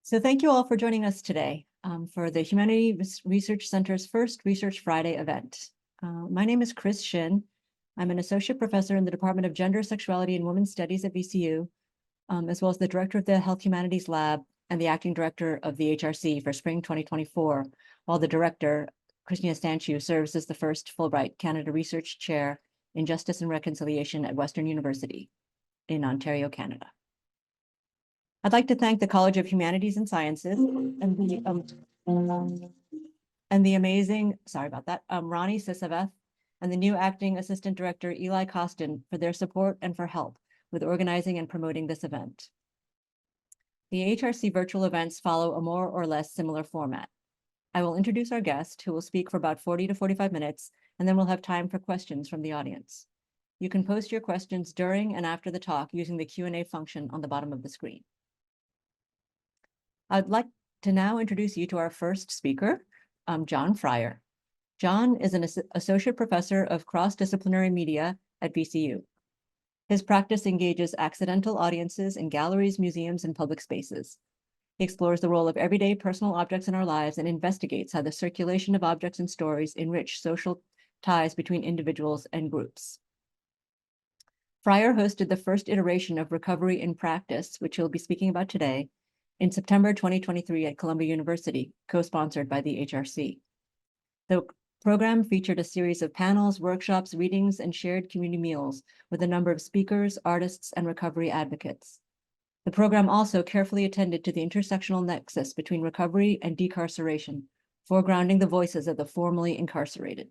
So thank you all for joining us today for the Humanities Research Center's first Research Friday event. My name is Chris Shin. I'm an associate professor in the Department of Gender, Sexuality, and Women's Studies at VCU, as well as the director of the Health Humanities Lab and the acting director of the HRC for spring 2024, while the director, Kristine De Jesus, serves as the first Fulbright Canada Research Chair in Justice and Reconciliation at Western University in Ontario, Canada. I'd like to thank the College of Humanities and Sciences and the amazing, Ronnie Sisaveth and the new acting assistant director, Eli Costin, for their support and for help with organizing and promoting this event. The HRC virtual events follow a more or less similar format. I will introduce our guest, who will speak for about 40 to 45 minutes, and then we'll have time for questions from the audience. You can post your questions during and after the talk using the Q&A function on the bottom of the screen. I'd like to now introduce you to our first speaker, John Freyer. John is an associate professor of cross-disciplinary media at VCU. His practice engages accidental audiences in galleries, museums, and public spaces. He explores the role of everyday personal objects in our lives and investigates how the circulation of objects and stories enrich social ties between individuals and groups. Freyer hosted the first iteration of Recovery in Practice, which he'll be speaking about today, in September 2023 at Columbia University, co-sponsored by the HRC. The program featured a series of panels, workshops, readings, and shared community meals with a number of speakers, artists, and recovery advocates. The program also carefully attended to the intersectional nexus between recovery and decarceration, foregrounding the voices of the formerly incarcerated.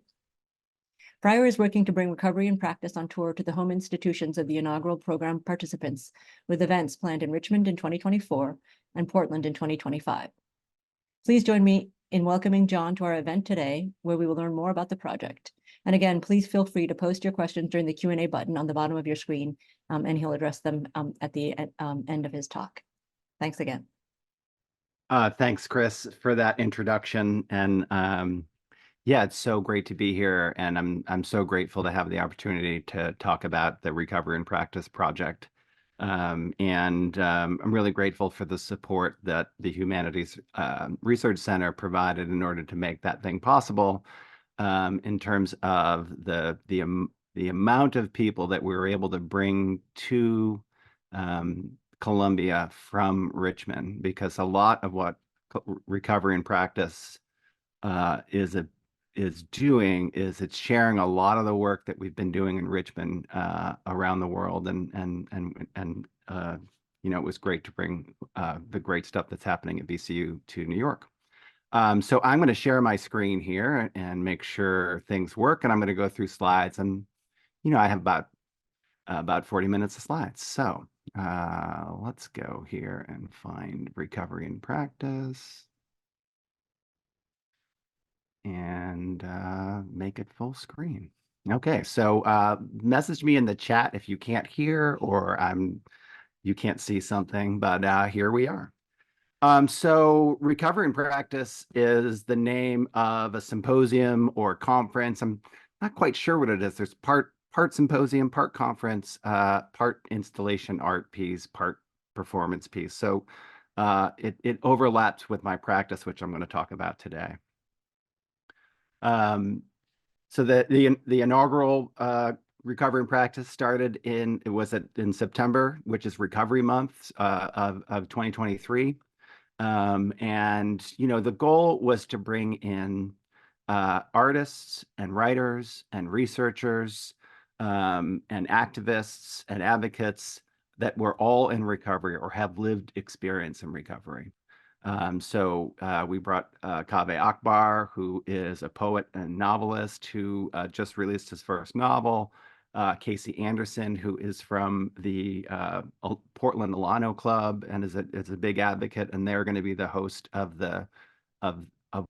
Freyer is working to bring recovery in practice on tour to the home institutions of the inaugural program participants, with events planned in Richmond in 2024 and Portland in 2025. Please join me in welcoming John to our event today, where we will learn more about the project. And again, please feel free to post your questions during the Q&A button on the bottom of your screen, and he'll address them at the end of his talk. Thanks again. Thanks, Chris, for that introduction. And yeah, it's so great to be here, and I'm so grateful to have the opportunity to talk about the Recovery in Practice project. I'm really grateful for the support that the Humanities Research Center provided in order to make that thing possible, in terms of the amount of people that we were able to bring to Columbia from Richmond, because a lot of what Recovery in Practice is doing is it's sharing a lot of the work that we've been doing in Richmond around the world, and you know, it was great to bring the great stuff that's happening at VCU to New York. So I'm going to share my screen here and make sure things work, and I'm going to go through slides, and you know, I have about 40 minutes of slides. So let's go here and find Recovery in Practice and make it full screen. Okay, so message me in the chat if you can't hear or you can't see something, but here we are. So Recovery in Practice is the name of a symposium or conference. I'm not quite sure what it is. There's part symposium, part conference, part installation art piece, part performance piece. So it overlaps with my practice, which I'm going to talk about today. So the inaugural Recovery in Practice started in September, which is Recovery Month of 2023. And you know, the goal was to bring in artists and writers and researchers and activists and advocates that were all in recovery or have lived experience in recovery. So we brought Kaveh Akbar, who is a poet and novelist who just released his first novel, Kasey Anderson, who is from the Portland Alano Club and is a big advocate, and they're going to be the host of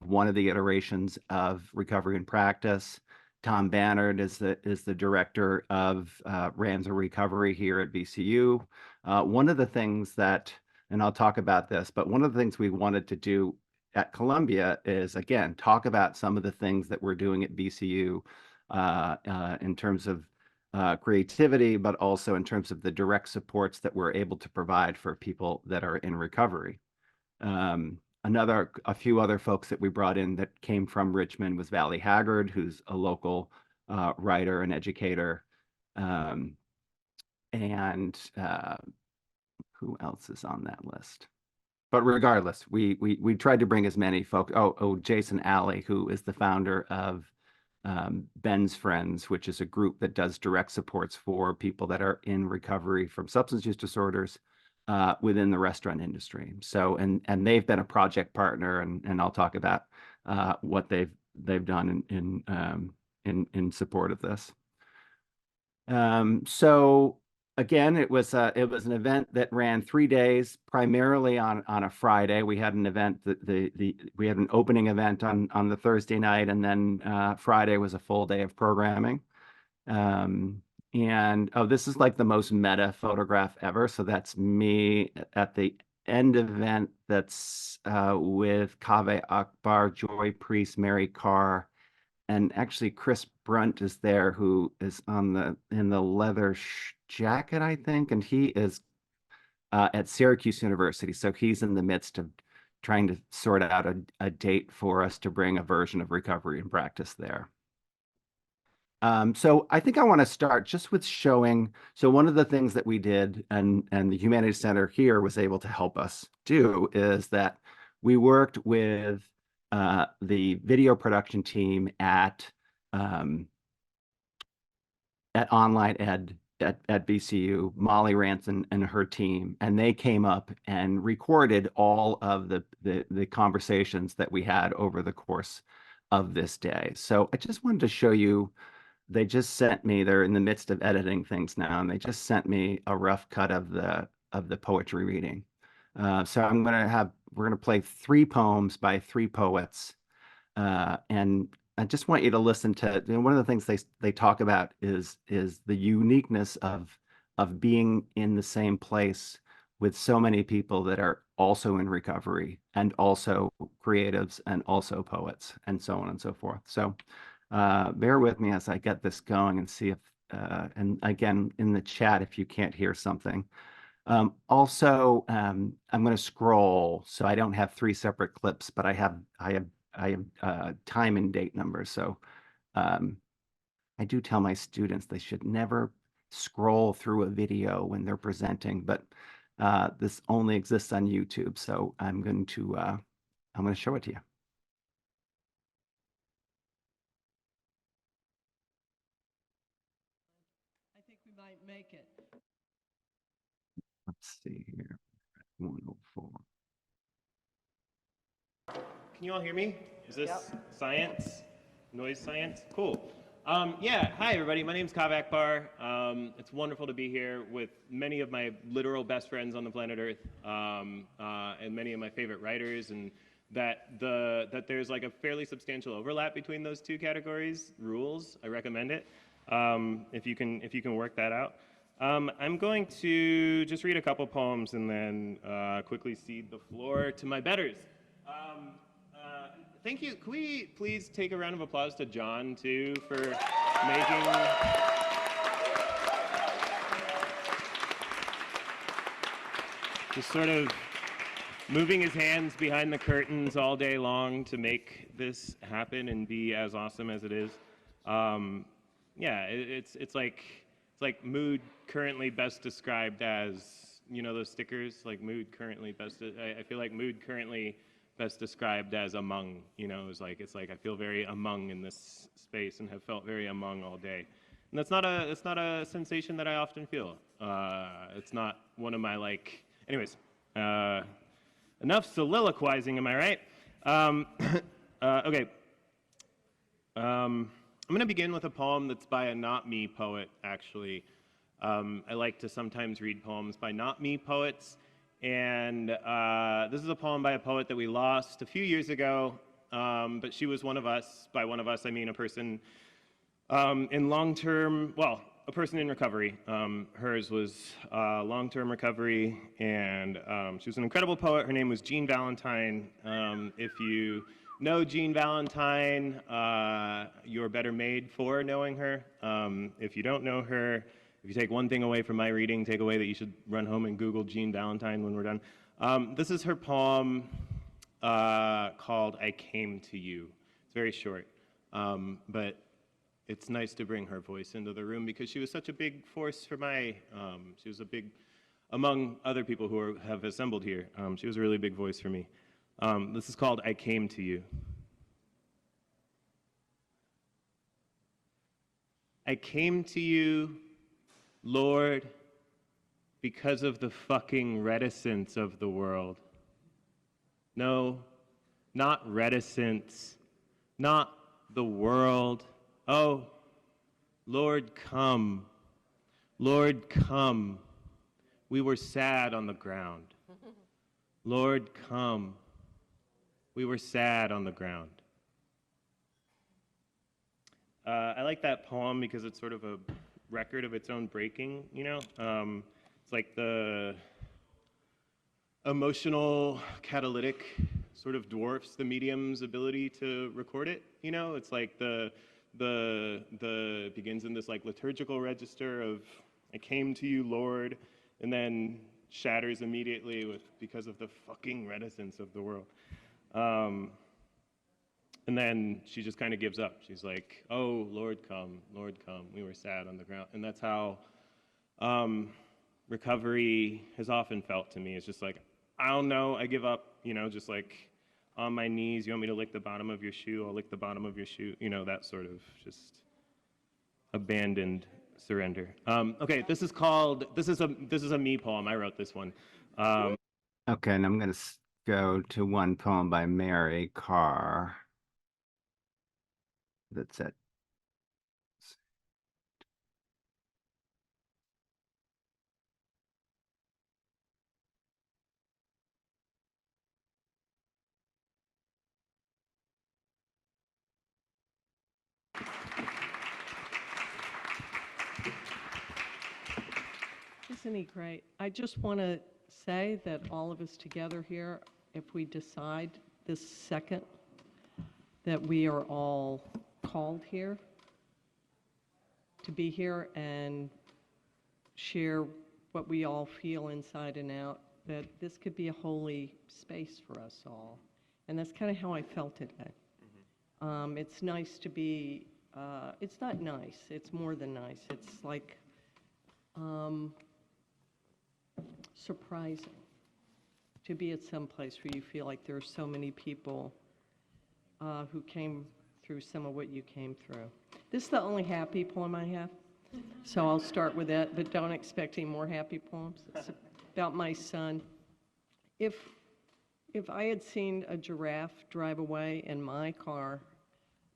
one of the iterations of Recovery in Practice. Tom Bannard is the director of Ramsey Recovery here at VCU. One of the things that, and I'll talk about this, but one of the things we wanted to do at Columbia is, again, talk about some of the things that we're doing at VCU in terms of creativity, but also in terms of the direct supports that we're able to provide for people that are in recovery. A few other folks that we brought in that came from Richmond was Haggard, who's a local writer and educator. And who else is on that list? But regardless, we tried to bring as many folks. Jason Alley, who is the founder of Ben's Friends, which is a group that does direct supports for people that are in recovery from substance use disorders within the restaurant industry. So, and they've been a project partner, and I'll talk about what they've done in support of this. So again, it was an event that ran 3 days, primarily on a Friday. We had an event we had an opening event on the Thursday night, and then Friday was a full day of programming. And this is like the most meta photograph ever. So that's me at the end event. That's with Kaveh Akbar, Joy Priest, Mary Karr, and actually Chris Brunt is there, who is in the leather jacket, I think, and he is at Syracuse University. So he's in the midst of trying to sort out a date for us to bring a version of recovery and practice there. So I think I want to start just with showing. So one of the things that we did, and the Humanities Center here was able to help us do, is that we worked with the video production team at Online Ed at VCU, Molly Ranson and her team, and they came up and recorded all of the conversations that we had over the course of this day. So I just wanted to show you. They just sent me, they're in the midst of editing things now, and they just sent me a rough cut of the poetry reading. So we're gonna play 3 poems by 3 poets. And I just want you to listen to, one of the things they talk about is the uniqueness of being in the same place with so many people that are also in recovery, and also creatives, and also poets, and so on and so forth. So bear with me as I get this going and see if, and again, in the chat, if you can't hear something. Also, I'm going to scroll, so I don't have 3 separate clips, but I have time and date numbers. So I do tell my students they should never scroll through a video when they're presenting, but this only exists on YouTube, so I'm going to show it to you. Might make it. Let's see here. 104. Can you all hear me? Is this science? Noise science? Cool. Yeah, hi everybody. My name's Kaveh Akbar. It's wonderful to be here with many of my literal best friends on the planet Earth, and many of my favorite writers, and that there's like a fairly substantial overlap between those 2 categories rules. I recommend it. If you can work that out. I'm going to just read a couple poems and then quickly cede the floor to my betters. Thank you. Can we please take a round of applause to John too for making just sort of moving his hands behind the curtains all day long to make this happen and be as awesome as it is. Yeah, it's like mood currently best described as, you know, those stickers, like mood currently best. I feel like mood currently best described as among. You know, it's like I feel very among in this space and have felt very among all day. And that's not a sensation that I often feel. It's not one of my like. Anyways, enough soliloquizing. Am I right? Okay. I'm going to begin with a poem that's by a not me poet, actually. I like to sometimes read poems by not me poets. And this is a poem by a poet that we lost a few years ago, but she was one of us. By one of us, I mean a person in long-term, well, a person in recovery. Hers was long-term recovery, and she was an incredible poet. Her name was Jean Valentine. If you know Jean Valentine, you're better made for knowing her. If you don't know her, if you take one thing away from my reading, take away that you should run home and Google Jean Valentine when we're done. This is her poem called I Came to You. It's very short, but it's nice to bring her voice into the room because she was such a big force for she was a big, among other people who have assembled here, she was a really big voice for me. This is called I Came to You. I came to you, Lord, because of the fucking reticence of the world. No, not reticence, not the world. Oh, Lord, come. Lord, come. We were sad on the ground. Lord, come. We were sad on the ground. I like that poem because it's sort of a record of its own breaking, you know? It's like the emotional catalytic sort of dwarfs the medium's ability to record it, you know? It's like the begins in this like liturgical register of I came to you, Lord, and then shatters immediately with because of the fucking reticence of the world. And then she just kind of gives up. She's like, oh, Lord, come, we were sad on the ground. And that's how recovery has often felt to me. It's just like, I don't know, I give up, you know, just like on my knees. You want me to lick the bottom of your shoe? I'll lick the bottom of your shoe. You know, that sort of just abandoned surrender. Okay, this is a me poem. I wrote this one. Okay, and I'm going to go to one poem by Mary Karr. That's it. Isn't he great? I just want to say that all of us together here, if we decide this second that we are all called here to be here and share what we all feel inside and out, that this could be a holy space for us all. And that's kind of how I felt today. It's nice to be, it's not nice, it's more than nice. It's like surprising to be at some place where you feel like there are so many people who came through some of what you came through. This is the only happy poem I have, so I'll start with that, but don't expect any more happy poems. It's about my son. If I had seen a giraffe drive away in my car,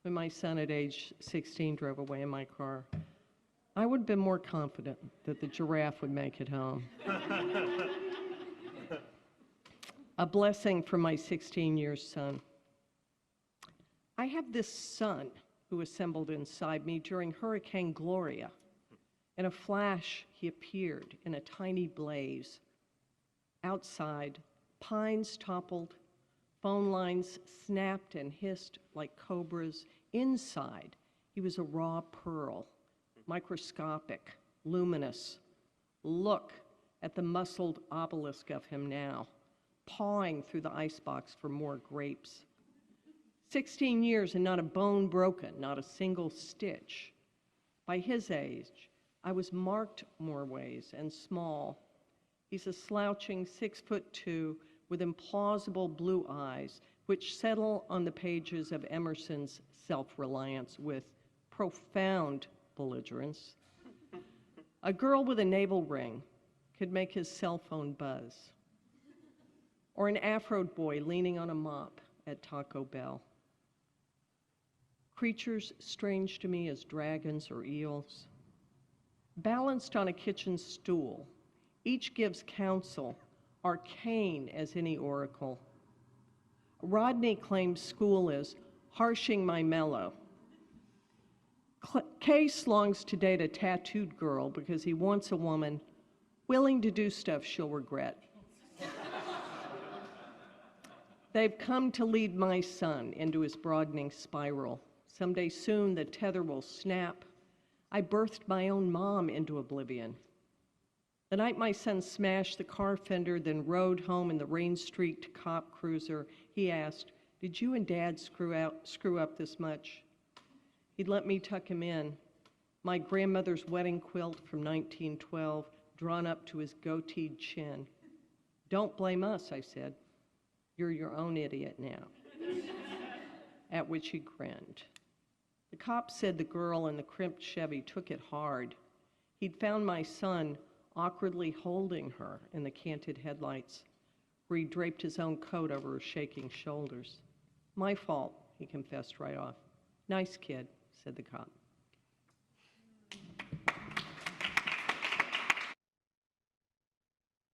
when my son at age 16 drove away in my car, I would have been more confident that the giraffe would make it home. A blessing from my 16-year son. I have this son who assembled inside me during Hurricane Gloria. In a flash, he appeared in a tiny blaze. Outside, pines toppled, phone lines snapped and hissed like cobras. Inside, he was a raw pearl, microscopic, luminous. Look at the muscled obelisk of him now, pawing through the icebox for more grapes. 16 years and not a bone broken, not a single stitch. By his age, I was marked more ways and small. He's a slouching 6'2" with implausible blue eyes, which settle on the pages of Emerson's Self-Reliance with profound belligerence. A girl with a navel ring could make his cell phone buzz. Or an Afro boy leaning on a mop at Taco Bell. Creatures strange to me as dragons or eels. Balanced on a kitchen stool, each gives counsel, arcane as any oracle. Rodney claims school is harshing my mellow. Case longs to date a tattooed girl because he wants a woman willing to do stuff she'll regret. They've come to lead my son into his broadening spiral. Someday soon the tether will snap. I birthed my own mom into oblivion. The night my son smashed the car fender, then rode home in the rain-streaked cop cruiser, he asked, "Did you and Dad screw up this much?" He'd let me tuck him in, my grandmother's wedding quilt from 1912 drawn up to his goateed chin. "Don't blame us," I said. "You're your own idiot now." At which he grinned. The cop said the girl in the crimped Chevy took it hard. He'd found my son awkwardly holding her in the canted headlights, where he draped his own coat over her shaking shoulders. "My fault," he confessed right off. "Nice kid," said the cop.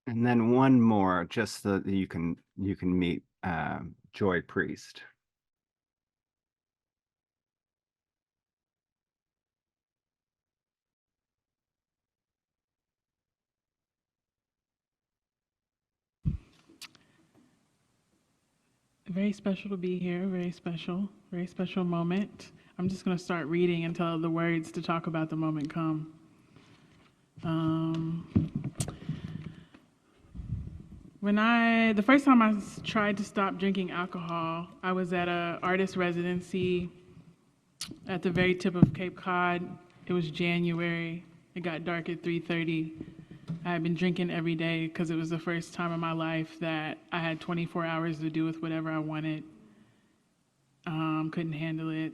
And then one more, just so that you can meet Joy Priest. Very special to be here, very special moment. I'm just going to start reading until the words to talk about the moment come. The first time I tried to stop drinking alcohol, I was at an artist residency at the very tip of Cape Cod. It was January. It got dark at 3:30. I had been drinking every day because it was the first time in my life that I had 24 hours to do with whatever I wanted. Couldn't handle it.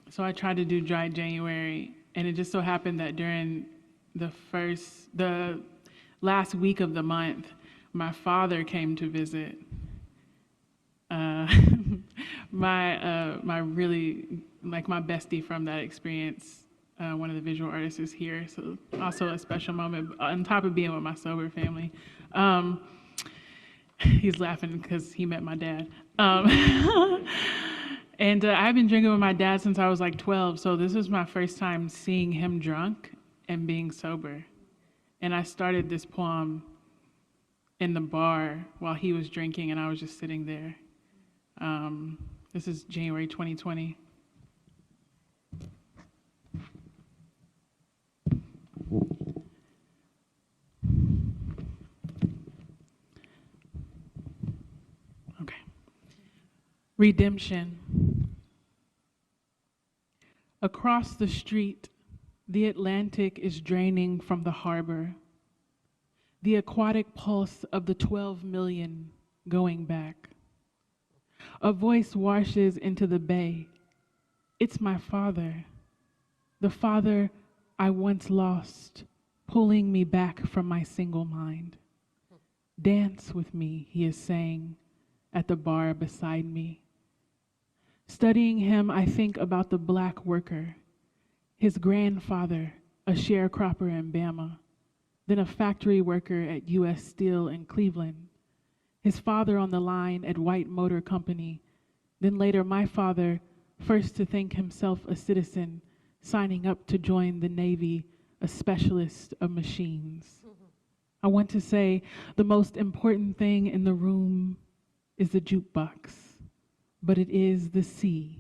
So I tried to do dry January, and it just so happened that during the last week of the month, my father came to visit. My really, like my bestie from that experience, one of the visual artists is here, so also a special moment on top of being with my sober family. He's laughing because he met my dad. And I've been drinking with my dad since I was like 12, so this was my first time seeing him drunk and being sober. And I started this poem in the bar while he was drinking and I was just sitting there. This is January 2020. Okay. Redemption. Across the street, the Atlantic is draining from the harbor. The aquatic pulse of the 12 million going back. A voice washes into the bay. It's my father, the father I once lost, pulling me back from my single mind. Dance with me, he is saying, at the bar beside me. Studying him, I think about the black worker, his grandfather, a sharecropper in Bama, then a factory worker at U.S. Steel in Cleveland, his father on the line at White Motor Company, then later my father, first to think himself a citizen, signing up to join the Navy, a specialist of machines. I want to say the most important thing in the room is the jukebox, but it is the sea,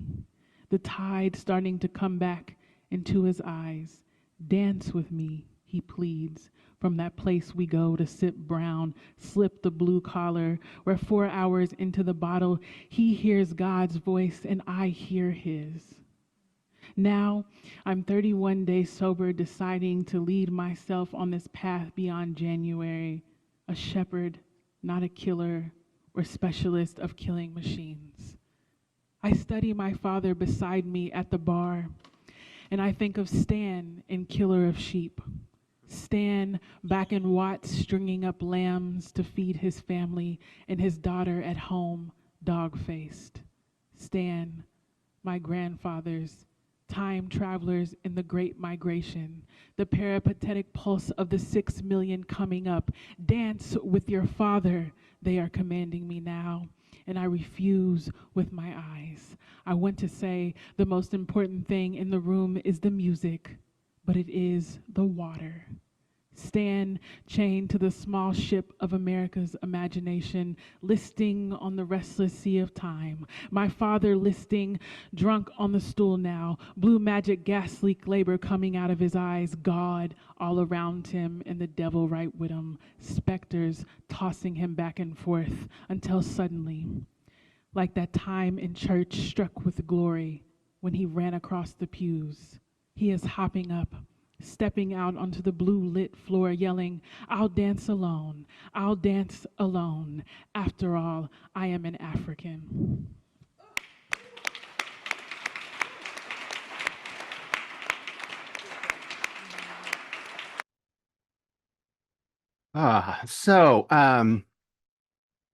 the tide starting to come back into his eyes. Dance with me, he pleads, from that place we go to sip brown, slip the blue collar, where 4 hours into the bottle, he hears God's voice and I hear his. Now, I'm 31 days sober, deciding to lead myself on this path beyond January, a shepherd, not a killer or specialist of killing machines. I study my father beside me at the bar, and I think of Stan in Killer of Sheep. Stan back in Watts stringing up lambs to feed his family, and his daughter at home, dog-faced. Stan, my grandfathers, time travelers in the Great Migration, the peripatetic pulse of the 6 million coming up. Dance with your father, they are commanding me now, and I refuse with my eyes. I want to say the most important thing in the room is the music, but it is the water. stand chained to the small ship of America's imagination, listing on the restless sea of time. My father listing, drunk on the stool now, blue magic gas leak labor coming out of his eyes, God all around him and the devil right with him, specters tossing him back and forth until suddenly, like that time in church struck with glory when he ran across the pews, he is hopping up, stepping out onto the blue lit floor yelling, I'll dance alone, I'll dance alone. After all, I am an African.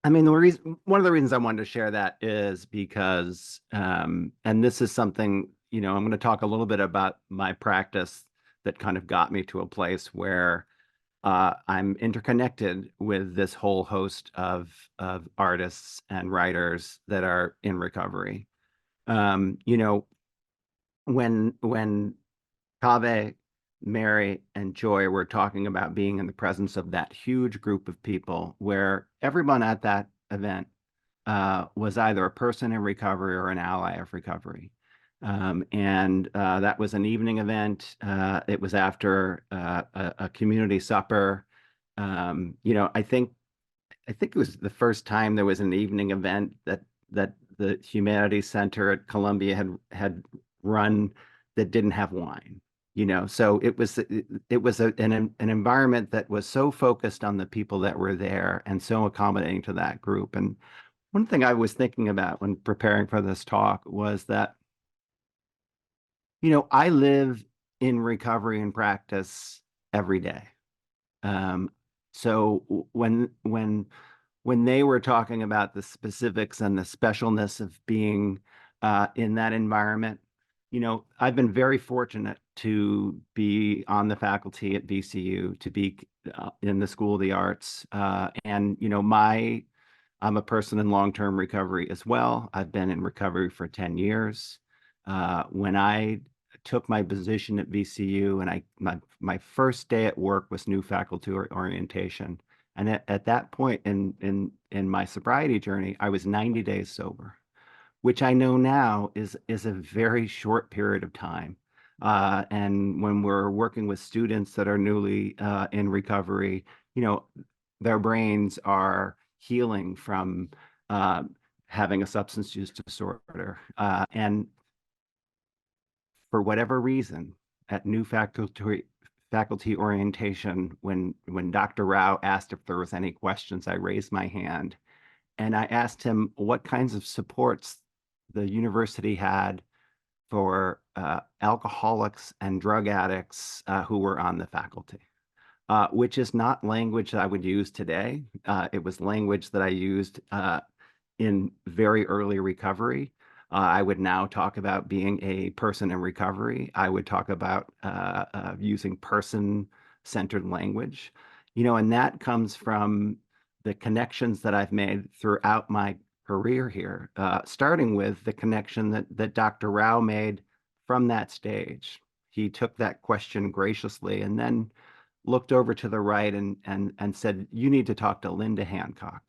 I mean, one of the reasons I wanted to share that is because, and this is something, I'm going to talk a little bit about my practice that kind of got me to a place where I'm interconnected with this whole host of artists and writers that are in recovery. When Kaveh, Mary, and Joy were talking about being in the presence of that huge group of people where everyone at that event was either a person in recovery or an ally of recovery. And that was an evening event. It was after a community supper. I think it was the first time there was an evening event that the Humanities Center at Columbia had run that didn't have wine. So it was an environment that was so focused on the people that were there and so accommodating to that group. And one thing I was thinking about when preparing for this talk was that, I live in recovery and practice every day. So when they were talking about the specifics and the specialness of being in that environment, I've been very fortunate to be on the faculty at VCU, to be in the School of the Arts. And, I'm a person in long-term recovery as well. I've been in recovery for 10 years. When I took my position at VCU and my first day at work was new faculty orientation. And at that point in my sobriety journey, I was 90 days sober, which I know now is a very short period of time. And when we're working with students that are newly in recovery, their brains are healing from having a substance use disorder. And for whatever reason, at new faculty orientation, when Dr. Rao asked if there was any questions, I raised my hand and I asked him what kinds of supports the university had for alcoholics and drug addicts who were on the faculty, which is not language that I would use today. It was language that I used in very early recovery. I would now talk about being a person in recovery. I would talk about using person-centered language, and that comes from the connections that I've made throughout my career here, starting with the connection that Dr. Rao made from that stage. He took that question graciously and then looked over to the right and said, you need to talk to Linda Hancock,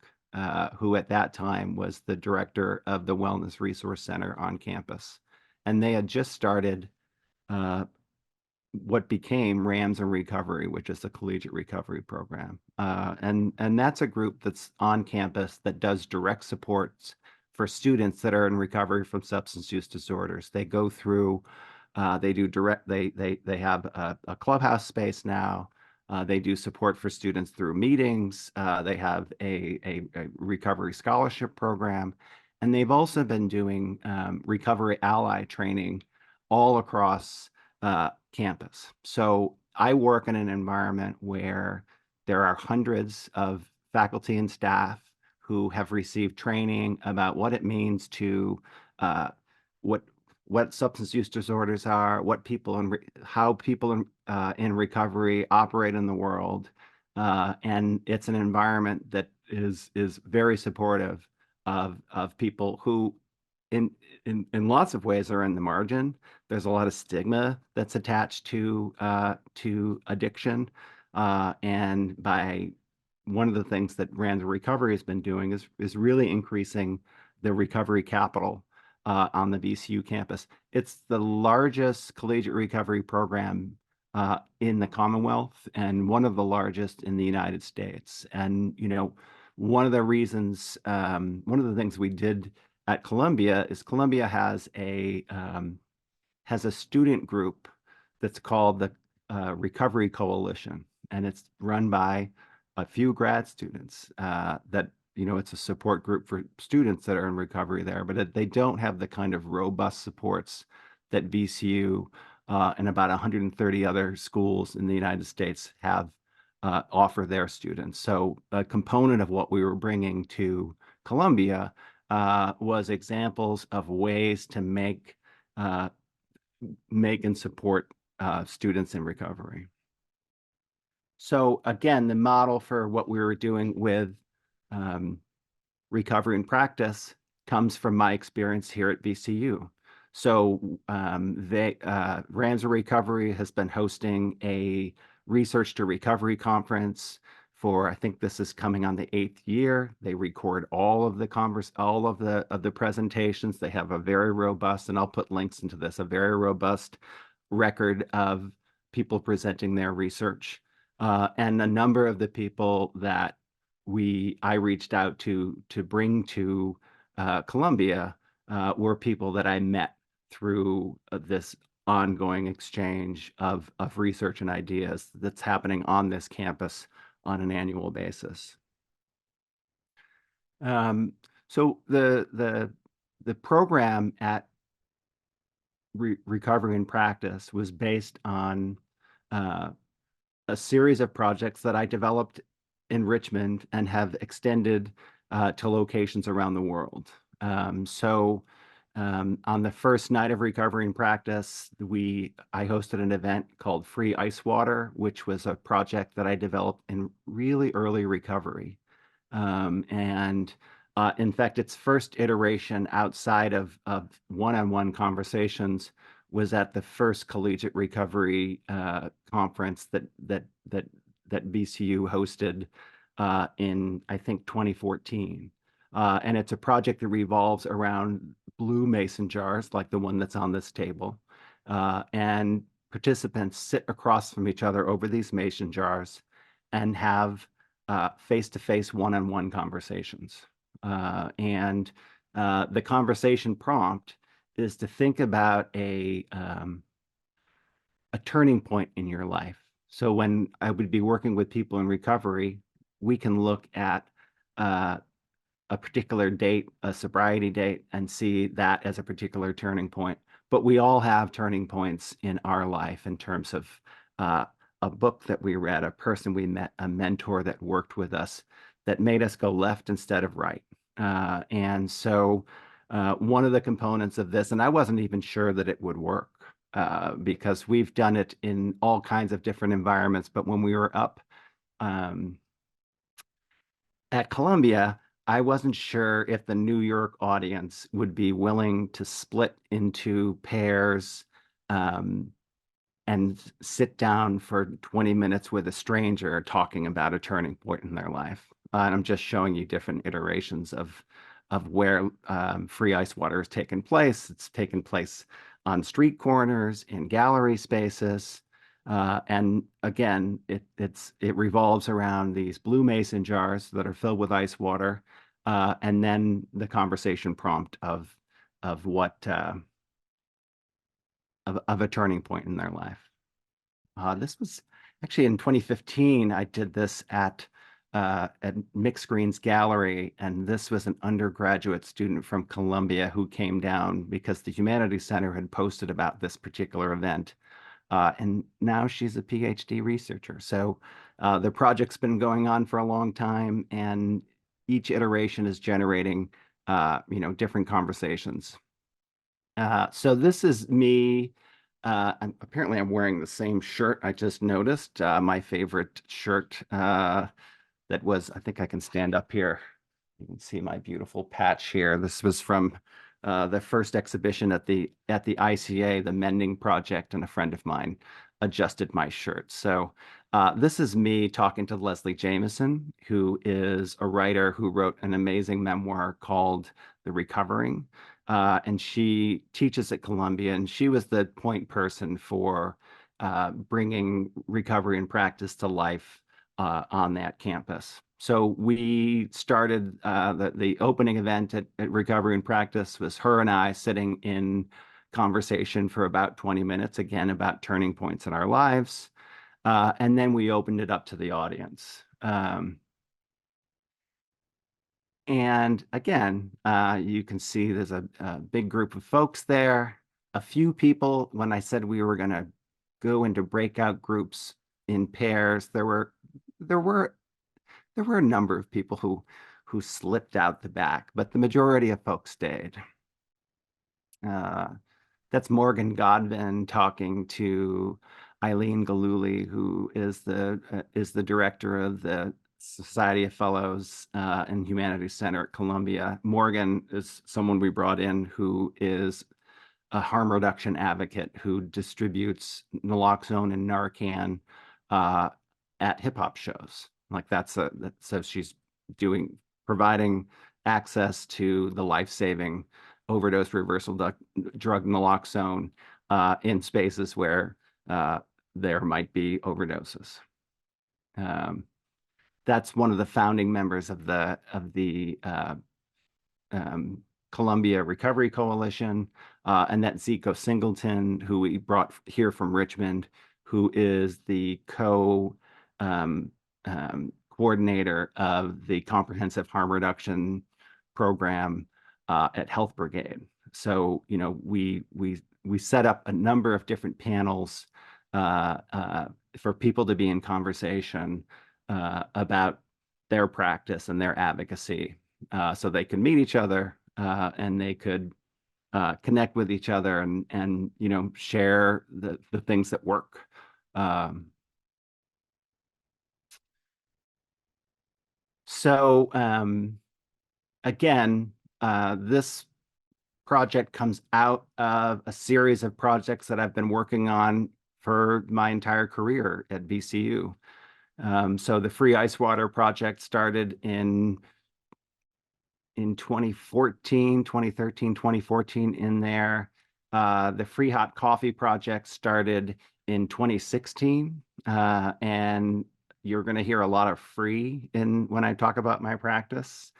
who at that time was the director of the Wellness Resource Center on campus. And they had just started what became Rams in Recovery, which is a collegiate recovery program. And that's a group that's on campus that does direct supports for students that are in recovery from substance use disorders. They go through, they have a clubhouse space now. They do support for students through meetings. They have a recovery scholarship program. And they've also been doing recovery ally training all across campus. So I work in an environment where there are hundreds of faculty and staff who have received training about what it means to what substance use disorders are, how people in recovery operate in the world, and it's an environment that is very supportive of people who, in lots of ways, are in the margin. There's a lot of stigma that's attached to addiction. And by one of the things that Rands Recovery has been doing is really increasing the recovery capital on the VCU campus. It's the largest collegiate recovery program in the Commonwealth and one of the largest in the United States. And, you know, one of the reasons, one of the things we did at Columbia is Columbia has a student group that's called the Recovery Coalition, and it's run by a few grad students that, you know, it's a support group for students that are in recovery there, but they don't have the kind of robust supports that VCU and about 130 other schools in the United States have offer their students. So a component of what we were bringing to Columbia was examples of ways to make and support students in recovery. So again, the model for what we were doing with recovery and practice comes from my experience here at VCU. So Rands Recovery has been hosting a Research to Recovery conference for, I think this is coming on the 8th year. They record all of the presentations. They have a very robust, and I'll put links into this, a very robust record of people presenting their research. And a number of the people that I reached out to bring to Columbia were people that I met through this ongoing exchange of research and ideas that's happening on this campus on an annual basis. So the program at Recovery and Practice was based on a series of projects that I developed in Richmond and have extended to locations around the world. On the first night of Recovery and Practice, I hosted an event called Free Ice Water, which was a project that I developed in really early recovery. In fact, its first iteration outside of one-on-one conversations was at the first collegiate recovery conference that VCU hosted in, I think, 2014. And it's a project that revolves around blue mason jars, like the one that's on this table. And participants sit across from each other over these mason jars and have face-to-face one-on-one conversations. The conversation prompt is to think about a turning point in your life. So when I would be working with people in recovery, we can look at a particular date, a sobriety date, and see that as a particular turning point. But we all have turning points in our life in terms of a book that we read, a person we met, a mentor that worked with us that made us go left instead of right. So one of the components of this, and I wasn't even sure that it would work because we've done it in all kinds of different environments, but when we were up at Columbia, I wasn't sure if the New York audience would be willing to split into pairs and sit down for 20 minutes with a stranger talking about a turning point in their life. And I'm just showing you different iterations of where Free Ice Water has taken place. It's taken place on street corners, in gallery spaces. And again, it revolves around these blue mason jars that are filled with ice water, and then the conversation prompt of what of a turning point in their life. This was actually in 2015. I did this at Mixed Greens Gallery, and this was an undergraduate student from Columbia who came down because the Humanities Center had posted about this particular event. And now she's a PhD researcher. So the project's been going on for a long time, and each iteration is generating, different conversations. So this is me. Apparently, I'm wearing the same shirt. I just noticed my favorite shirt that was, I think I can stand up here. You can see my beautiful patch here. This was from the first exhibition at the ICA, the Mending Project, and a friend of mine adjusted my shirt. So This is me talking to Leslie Jamison, who is a writer who wrote an amazing memoir called The Recovering. And she teaches at Columbia, and she was the point person for bringing recovery and practice to life on that campus. So we started the opening event at Recovery and Practice was her and I sitting in conversation for about 20 minutes, again, about turning points in our lives. And then we opened it up to the audience. And again, you can see there's a big group of folks there. A few people, when I said we were going to go into breakout groups in pairs, there were a number of people who slipped out the back, but the majority of folks stayed. That's Morgan Godvin talking to Eileen Galuli, who is the director of the Society of Fellows and Humanities Center at Columbia. Morgan is someone we brought in who is a harm reduction advocate who distributes naloxone and Narcan at hip hop shows. Like so she's providing access to the life-saving overdose reversal drug naloxone in spaces where there might be overdoses. That's one of the founding members of the Columbia Recovery Coalition, and that Dziko Singleton, who we brought here from Richmond, who is the coordinator of the Comprehensive Harm Reduction Program at Health Brigade. So, you know, we set up a number of different panels for people to be in conversation about their practice and their advocacy, so they could meet each other and they could connect with each other and you know, share the things that work. Again, this project comes out of a series of projects that I've been working on for my entire career at VCU. So the Free Ice Water Project started in 2013, 2014 in there. The Free Hot Coffee Project started in 2016. And you're going to hear a lot of free when I talk about my practice.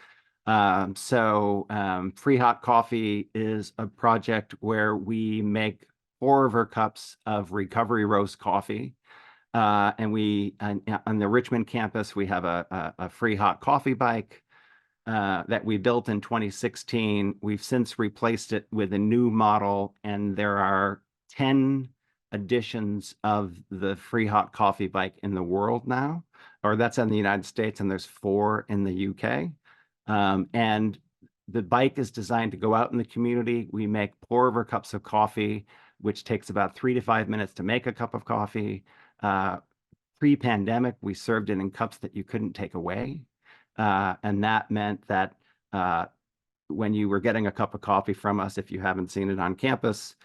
Free Hot Coffee is a project where we make pour-over cups of recovery roast coffee. And on the Richmond campus, we have a free hot coffee bike that we built in 2016. We've since replaced it with a new model, and there are 10 editions of the free hot coffee bike in the world now, or that's in the United States, and there's 4 in the UK. And the bike is designed to go out in the community. We make pour-over cups of coffee, which takes about 3 to 5 minutes to make a cup of coffee. Pre-pandemic, we served it in cups that you couldn't take away. And that meant that when you were getting a cup of coffee from us, if you haven't seen it on campus,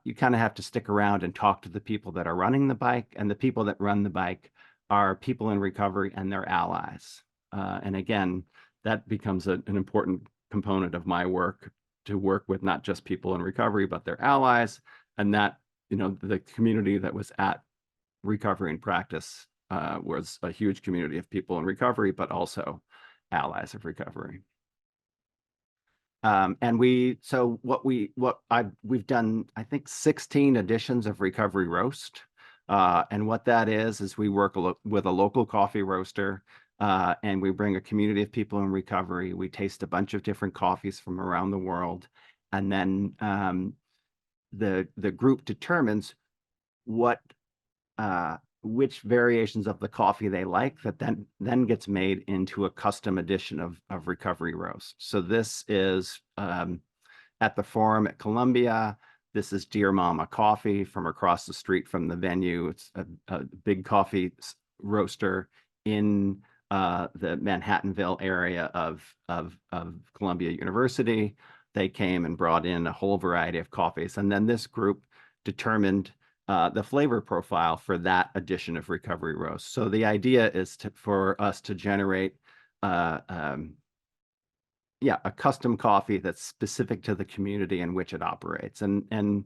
you kind of have to stick around and talk to the people that are running the bike. And the people that run the bike are people in recovery and their allies. And again, that becomes an important component of my work, to work with not just people in recovery, but their allies. And that, you know, the community that was at Recovery and Practice was a huge community of people in recovery, but also allies of recovery. And we've done, I think, 16 editions of Recovery Roast. And what that is we work with a local coffee roaster, and we bring a community of people in recovery. We taste a bunch of different coffees from around the world. And then the group determines which variations of the coffee they like, that then gets made into a custom edition of Recovery Roast. So this is at the Forum at Columbia. This is Dear Mama Coffee from across the street from the venue. It's a big coffee roaster in the Manhattanville area of Columbia University. They came and brought in a whole variety of coffees. And then this group determined the flavor profile for that edition of Recovery Roast. So the idea is for us to generate a custom coffee that's specific to the community in which it operates. And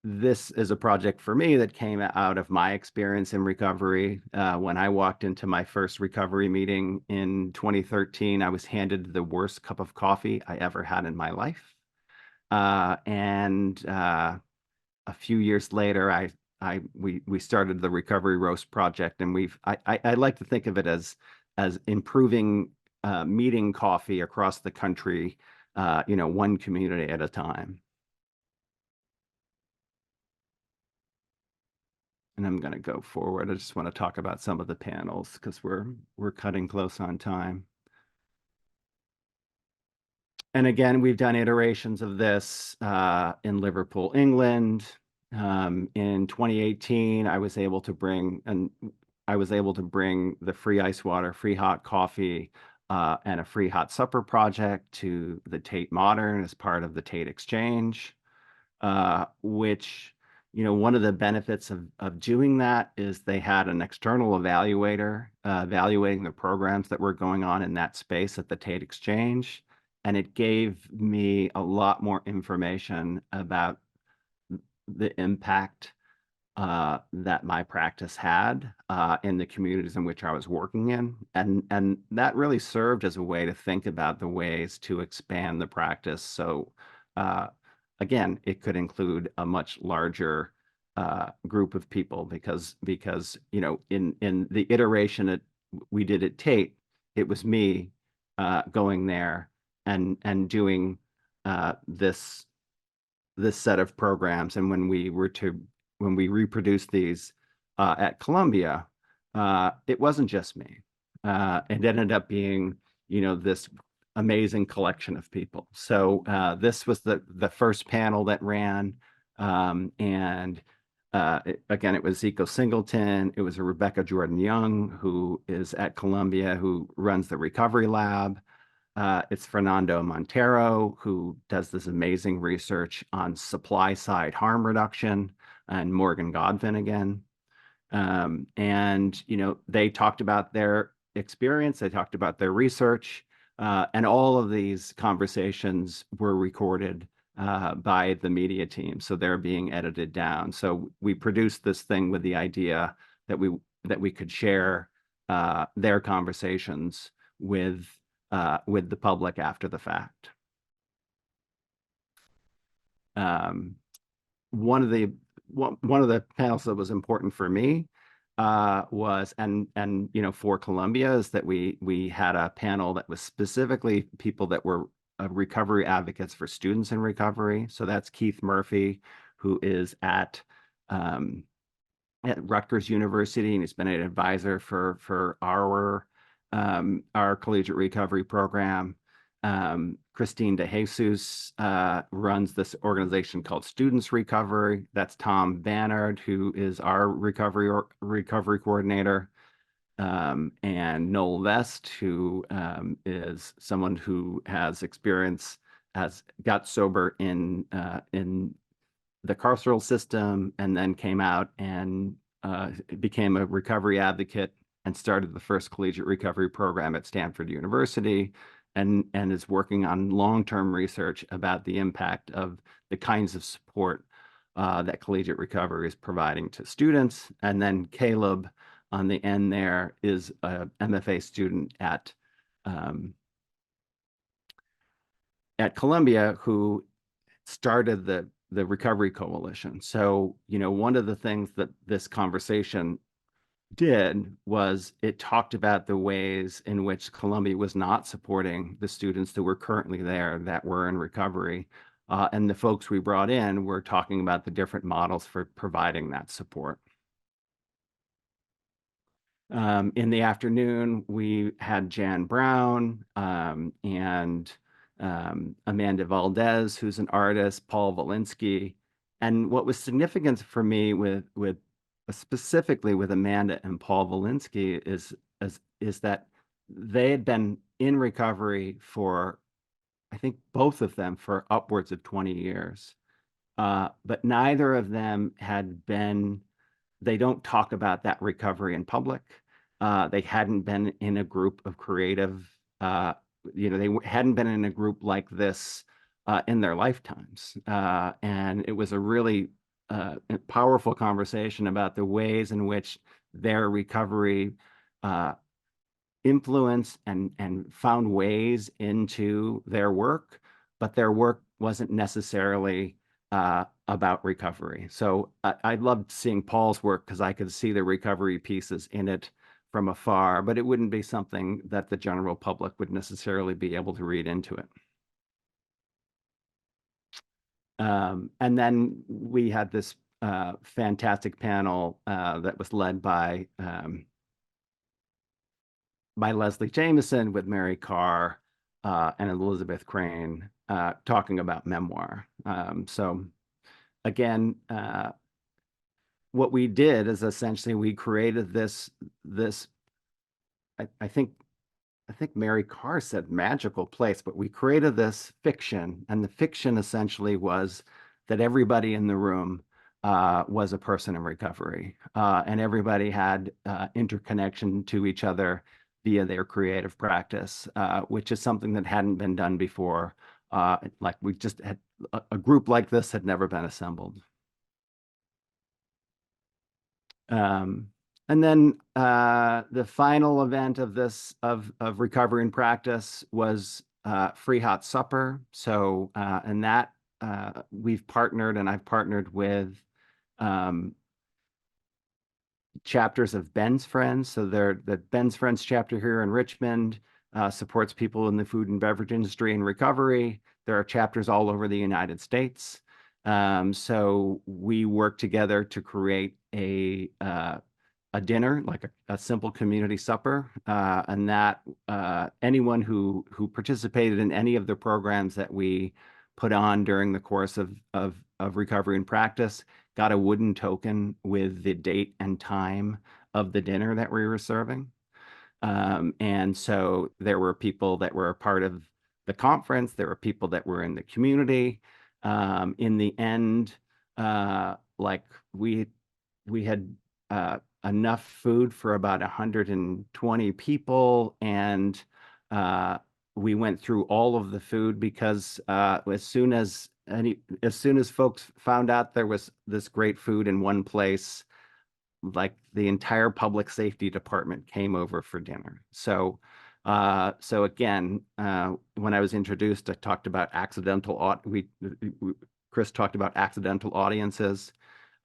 this is a project for me that came out of my experience in recovery. When I walked into my first recovery meeting in 2013, I was handed the worst cup of coffee I ever had in my life. And a few years later, we started the Recovery Roast project, and I like to think of it as improving meeting coffee across the country, one community at a time. And I'm going to go forward. I just want to talk about some of the panels because we're cutting close on time. And again, we've done iterations of this in Liverpool, England. In 2018, I was able to bring the free ice water, free hot coffee, and a free hot supper project to the Tate Modern as part of the Tate Exchange, which, one of the benefits of doing that is they had an external evaluator evaluating the programs that were going on in that space at the Tate Exchange. And it gave me a lot more information about the impact that my practice had in the communities in which I was working in. And that really served as a way to think about the ways to expand the practice. So again, it could include a much larger group of people because in the iteration we did at Tate, it was me going there and doing this set of programs. And when we reproduced these at Columbia, it wasn't just me. It ended up being, this amazing collection of people. So this was the first panel that ran, and again, it was Dziko Singleton. It was a Rebecca Jordan-Young, who is at Columbia, who runs the Recovery Lab. It's Fernando Montero, who does this amazing research on supply side harm reduction, and Morgan Godvin again. And, they talked about their experience, they talked about their research, and all of these conversations were recorded by the media team. So they're being edited down. So we produced this thing with the idea that we could share their conversations with the public after the fact. One of the panels that was important for me was for Columbia is that we had a panel that was specifically people that were recovery advocates for students in recovery. So that's Keith Murphy, who is at Rutgers University, and he's been an advisor for our collegiate recovery program. Kristine De Jesus runs this organization called Students Recovery. That's Tom Bannard, who is our recovery coordinator. And Noel Vest, who is someone who has got sober in the carceral system, and then came out and became a recovery advocate and started the first collegiate recovery program at Stanford University, and is working on long-term research about the impact of the kinds of support that collegiate recovery is providing to students. And then Caleb on the end there is a MFA student at Columbia who started the Recovery Coalition. So, one of the things that this conversation did was it talked about the ways in which Columbia was not supporting the students that were currently there that were in recovery. And the folks we brought in were talking about the different models for providing that support. In the afternoon, we had Jan Brown and Amanda Valdez, who's an artist, Paul Villinski. And what was significant for me specifically with Amanda and Paul Villinski is that they had been in recovery for, I think, both of them for upwards of 20 years. but neither of them had been, they don't talk about that recovery in public. They hadn't been in a group of creative, they hadn't been in a group like this in their lifetimes. And it was a really powerful conversation about the ways in which their recovery influenced and found ways into their work, but their work wasn't necessarily about recovery. So I loved seeing Paul's work because I could see the recovery pieces in it from afar, but it wouldn't be something that the general public would necessarily be able to read into it. And then we had this fantastic panel that was led by Leslie Jamison with Mary Karr and Elizabeth Crane talking about memoir. So again, what we did is essentially we created this I think Mary Karr said magical place, but we created this fiction, and the fiction essentially was that everybody in the room was a person in recovery, and everybody had interconnection to each other via their creative practice, which is something that hadn't been done before. Like we just had a group like this had never been assembled. And then the final event of this of recovery and practice was Free Hot Supper. So and that we've partnered, and I've partnered with chapters of Ben's Friends. So the Ben's Friends chapter here in Richmond supports people in the food and beverage industry in recovery. There are chapters all over the United States. So we work together to create a dinner, like a simple community supper, and that anyone who participated in any of the programs that we put on during the course of recovery and practice got a wooden token with the date and time of the dinner that we were serving. And so there were people that were a part of the conference. There were people that were in the community. In the end, like we had enough food for about 120 people, and we went through all of the food because as soon as folks found out there was this great food in one place, like the entire public safety department came over for dinner. So so again, when I was introduced, I talked about Chris talked about accidental audiences.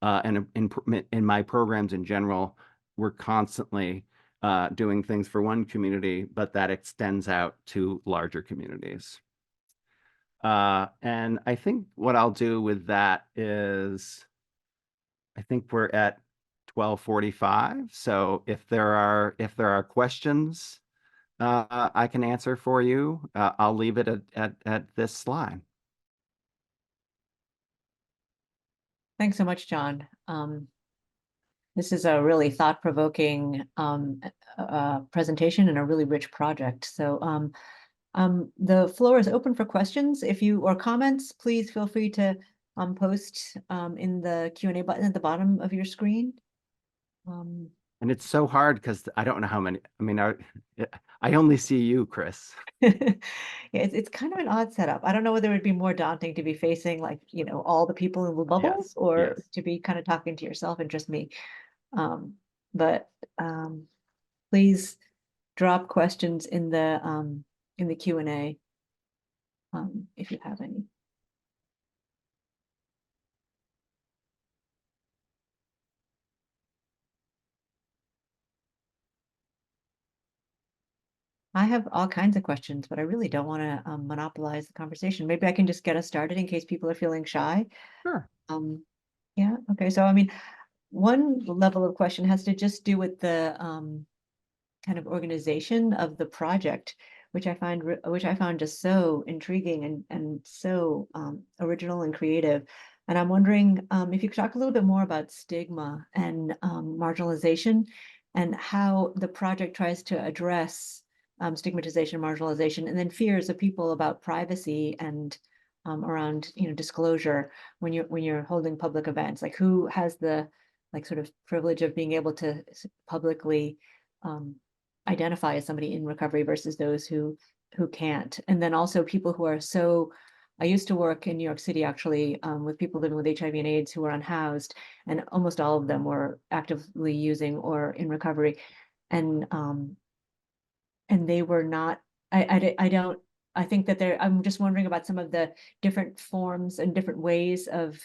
And in my programs in general, we're constantly doing things for one community, but that extends out to larger communities. And I think what I'll do with that is, I think we're at 12:45. So if there are questions I can answer for you, I'll leave it at this slide. Thanks so much, John. This is a really thought-provoking presentation and a really rich project. So the floor is open for questions. Or comments, please feel free to post in the Q&A button at the bottom of your screen. And it's so hard because I don't know how many. I mean, I only see you, Chris. Yeah, it's kind of an odd setup. I don't know whether it'd be more daunting to be facing all the people in the bubbles, Yes, or yes. to be kind of talking to yourself and just me. But please drop questions in the Q&A if you have any. I have all kinds of questions, but I really don't want to monopolize the conversation. Maybe I can just get us started in case people are feeling shy. Sure. Yeah, okay. So I mean, one level of question has to just do with the kind of organization of the project, which I found just so intriguing and so original and creative. And I'm wondering if you could talk a little bit more about stigma and marginalization, and how the project tries to address stigmatization, marginalization, and then fears of people about privacy and around, disclosure when you're holding public events? Like, who has the sort of privilege of being able to publicly identify as somebody in recovery versus those who can't? And then also people who are I used to work in New York City, actually, with people living with HIV and AIDS who were unhoused, and almost all of them were actively using or in recovery. And they were not, I think that I'm just wondering about some of the different forms and different ways of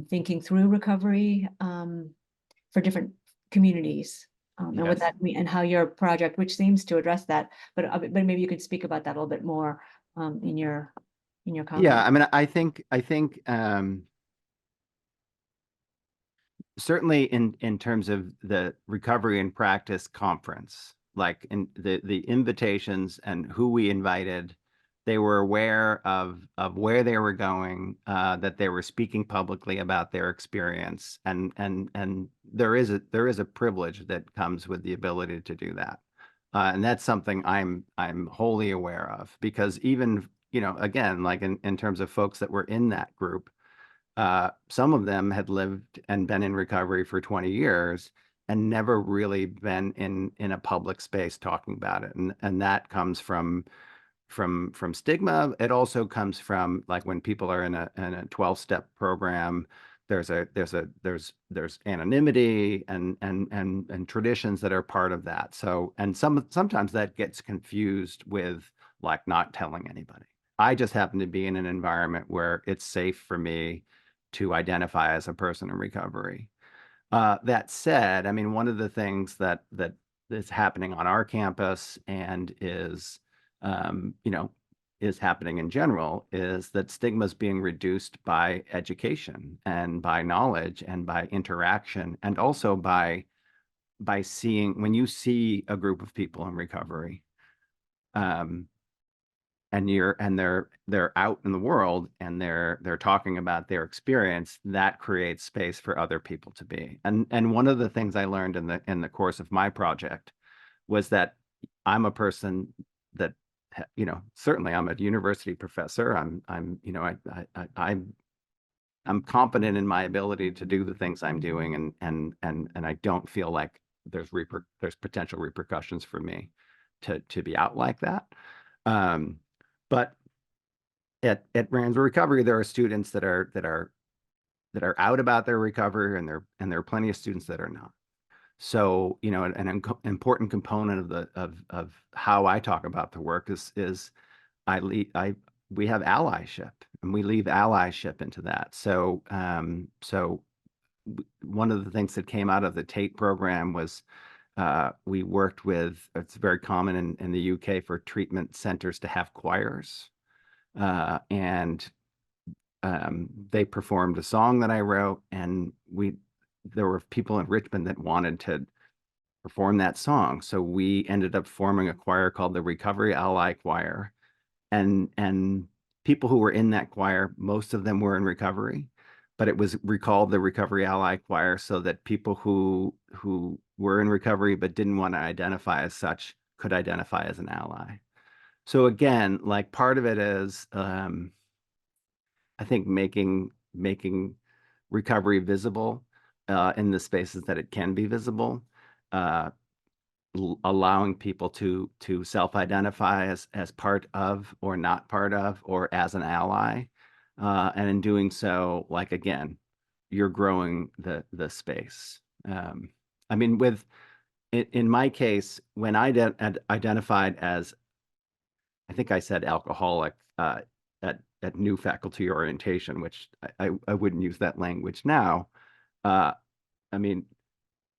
thinking through recovery for different communities. And what Yes. that mean, and how your project, which seems to address that, but maybe you could speak about that a little bit more in your comment. Yeah, I mean, I think certainly in terms of the Recovery and Practice Conference, like in the invitations and who we invited, they were aware of where they were going, that they were speaking publicly about their experience, and there is a privilege that comes with the ability to do that, and that's something I'm wholly aware of, because even, again, like in terms of folks that were in that group, some of them had lived and been in recovery for 20 years and never really been in a public space talking about it, and that comes from stigma. It also comes from, like, when people are in a 12-step program, there's anonymity and traditions that are part of that. So, and sometimes that gets confused with, like, not telling anybody. I just happen to be in an environment where it's safe for me to identify as a person in recovery. That said, I mean, one of the things that is happening on our campus and is happening in general is that stigma is being reduced by education and by knowledge and by interaction, and also by seeing, when you see a group of people in recovery, and they're out in the world and they're talking about their experience, that creates space for other people to be. And one of the things I learned in the course of my project was that I'm a person that, certainly I'm a university professor. I'm confident in my ability to do the things I'm doing, and I don't feel like there's potential repercussions for me to be out like that. But at Rand's Recovery, there are students that are out about their recovery, and there are plenty of students that are not. So, an important component of how I talk about the work is we have allyship, and we leave allyship into that. So, one of the things that came out of the TATE program was, we worked with, it's very common in the UK for treatment centers to have choirs, and they performed a song that I wrote, and there were people in Richmond that wanted to perform that song. So we ended up forming a choir called the Recovery Ally Choir, and people who were in that choir, most of them were in recovery, but it was recalled the Recovery Ally Choir so that people who were in recovery but didn't want to identify as such could identify as an ally. So again, like, part of it is, I think, making recovery visible in the spaces that it can be visible, allowing people to self-identify as part of, or not part of, or as an ally, and in doing so, like, again, you're growing the space. I mean, in my case, when I identified as, I think I said, alcoholic at new faculty orientation, which I wouldn't use that language now. I mean,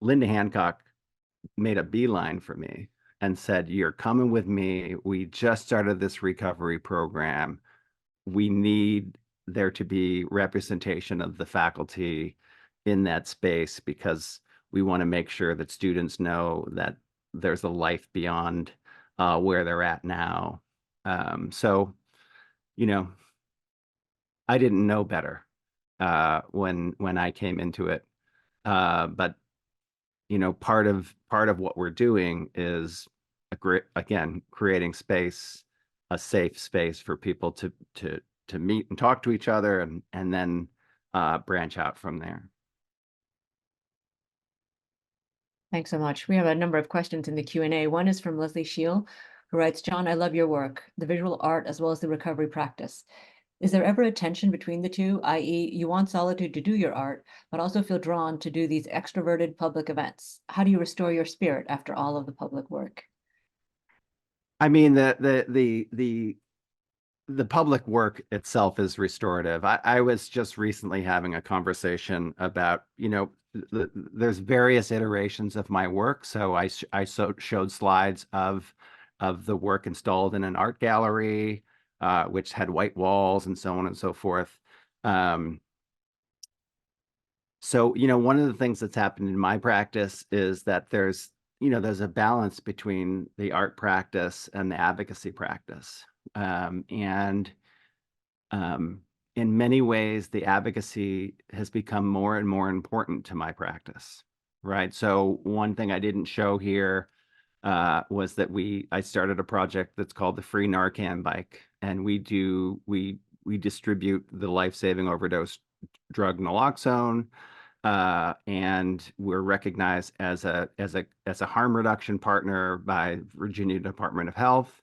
Linda Hancock made a beeline for me and said, "You're coming with me. We just started this recovery program. We need there to be representation of the faculty in that space, because we want to make sure that students know that there's a life beyond where they're at now." So, I didn't know better when I came into it, but part of what we're doing is again creating space, a safe space for people to to meet and talk to each other, and then branch out from there. Thanks so much. We have a number of questions in the Q&A. One is from Leslie Shield, who writes, John, I love your work, the visual art as well as the recovery practice. Is there ever a tension between the two, i.e. you want solitude to do your art, but also feel drawn to do these extroverted public events? How do you restore your spirit after all of the public work? I mean, the public work itself is restorative. I was just recently having a conversation about, there's various iterations of my work. So I showed slides of the work installed in an art gallery, which had white walls and so on and so forth. So, one of the things that's happened in my practice is that there's a balance between the art practice and the advocacy practice. In many ways, the advocacy has become more and more important to my practice, right? So one thing I didn't show here was that I started a project that's called the Free Narcan Bike, and we distribute the life-saving overdose drug naloxone, and we're recognized as a harm reduction partner by Virginia Department of Health.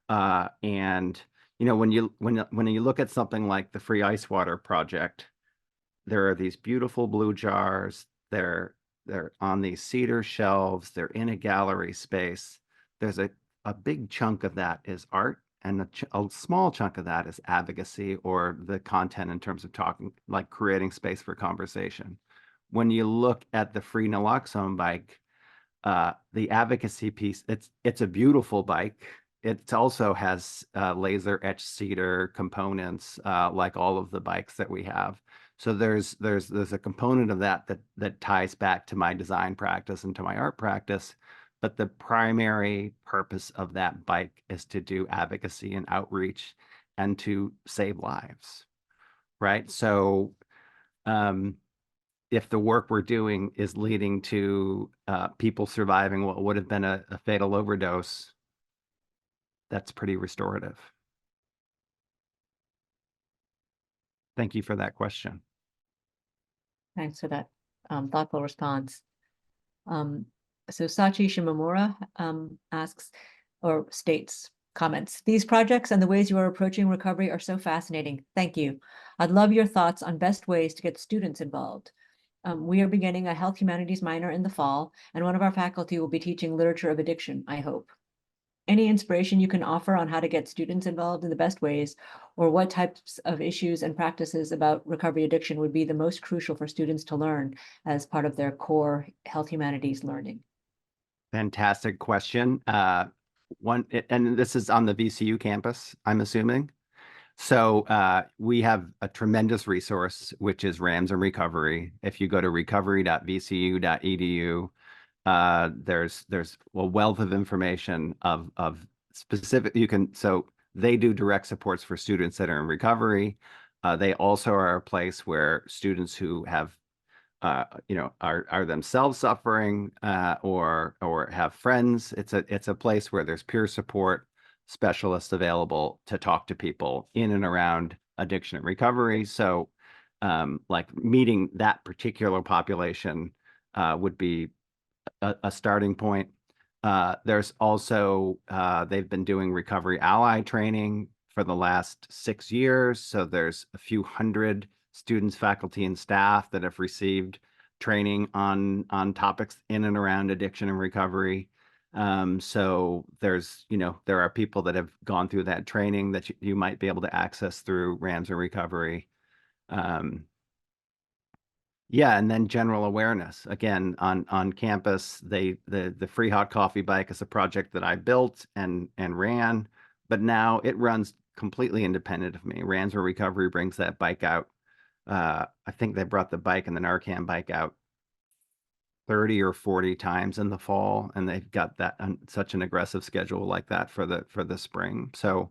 And when you look at something like the Free Ice Water Project, there are these beautiful blue jars. They're on these cedar shelves. They're in a gallery space. There's a big chunk of that is art, and a small chunk of that is advocacy, or the content in terms of talking, like creating space for conversation. When you look at the Free Naloxone Bike, the advocacy piece, it's a beautiful bike. It also has laser etched cedar components, like all of the bikes that we have. So there's a component of that ties back to my design practice and to my art practice. But the primary purpose of that bike is to do advocacy and outreach and to save lives, right? So if the work we're doing is leading to people surviving what would have been a fatal overdose, that's pretty restorative. Thank you for that question. Thanks for that thoughtful response. So Sachi Shimamura asks or states, comments, these projects and the ways you are approaching recovery are so fascinating. Thank you. I'd love your thoughts on best ways to get students involved. We are beginning a health humanities minor in the fall, and one of our faculty will be teaching literature of addiction, I hope. Any inspiration you can offer on how to get students involved in the best ways, or what types of issues and practices about recovery addiction would be the most crucial for students to learn as part of their core health humanities learning? Fantastic question. And this is on the VCU campus, I'm assuming. So we have a tremendous resource, which is Rams in Recovery. If you go to recovery.vcu.edu, there's a wealth of information of specific. So they do direct supports for students that are in recovery. They also are a place where students who have are themselves suffering or have friends. It's a place where there's peer support specialists available to talk to people in and around addiction and recovery. So like meeting that particular population would be a starting point. There's also, they've been doing recovery ally training for the last 6 years. So there's a few hundred students, faculty, and staff that have received training on topics in and around addiction and recovery. So there's, there are people that have gone through that training that you might be able to access through Rams in Recovery. Yeah, and then general awareness. Again, on campus, the Free Hot Coffee Bike is a project that I built and ran, but now it runs completely independent of me. Rams in Recovery brings that bike out. I think they brought the bike and the Narcan bike out 30 or 40 times in the fall, and they've got that such an aggressive schedule like that for the spring. So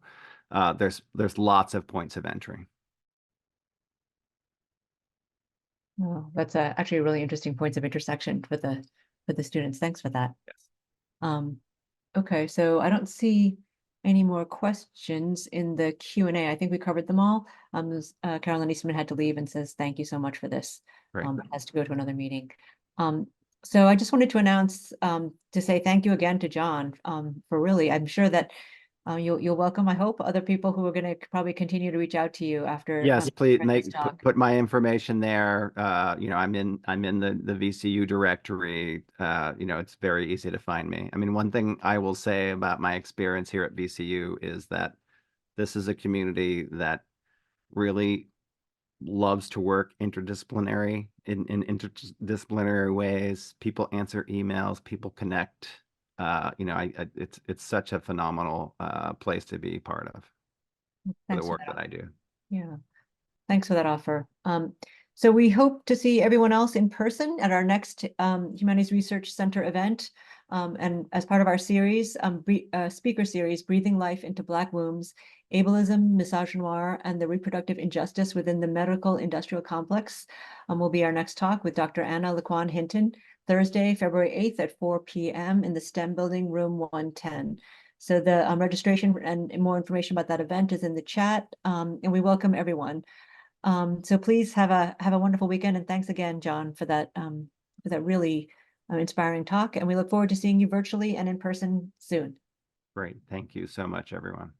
there's lots of points of entry. Oh, that's actually really interesting points of intersection for the students. Thanks for that. Yes. Okay, so I don't see any more questions in the Q&A. I think we covered them all. Carolyn Eastman had to leave and says, thank you so much for this. Great. Has to go to another meeting. So I just wanted to announce, to say thank you again to John, for really, I'm sure that you'll welcome, I hope, other people who are going to probably continue to reach out to you after. Yes, please hearing this talk. put my information there. You know, I'm in the VCU directory. You know, it's very easy to find me. I mean, one thing I will say about my experience here at VCU is that this is a community that really loves to work interdisciplinary in interdisciplinary ways. People answer emails, people connect. You know, it's such a phenomenal place to be part of for Thanks the for work that that I do. Yeah, thanks for that offer. So we hope to see everyone else in person at our next Humanities Research Center event. And as part of our series, speaker series, Breathing Life into Black Wombs, Ableism, Misogynoir, and the Reproductive Injustice Within the Medical Industrial Complex, will be our next talk with Dr. Anna Laquan Hinton, Thursday, February 8th at 4 p.m. in the STEM Building, room 110. So the registration and more information about that event is in the chat, and we welcome everyone. So please have a wonderful weekend, and thanks again, John, for that really inspiring talk. And we look forward to seeing you virtually and in person soon. Great. Thank you so much, everyone.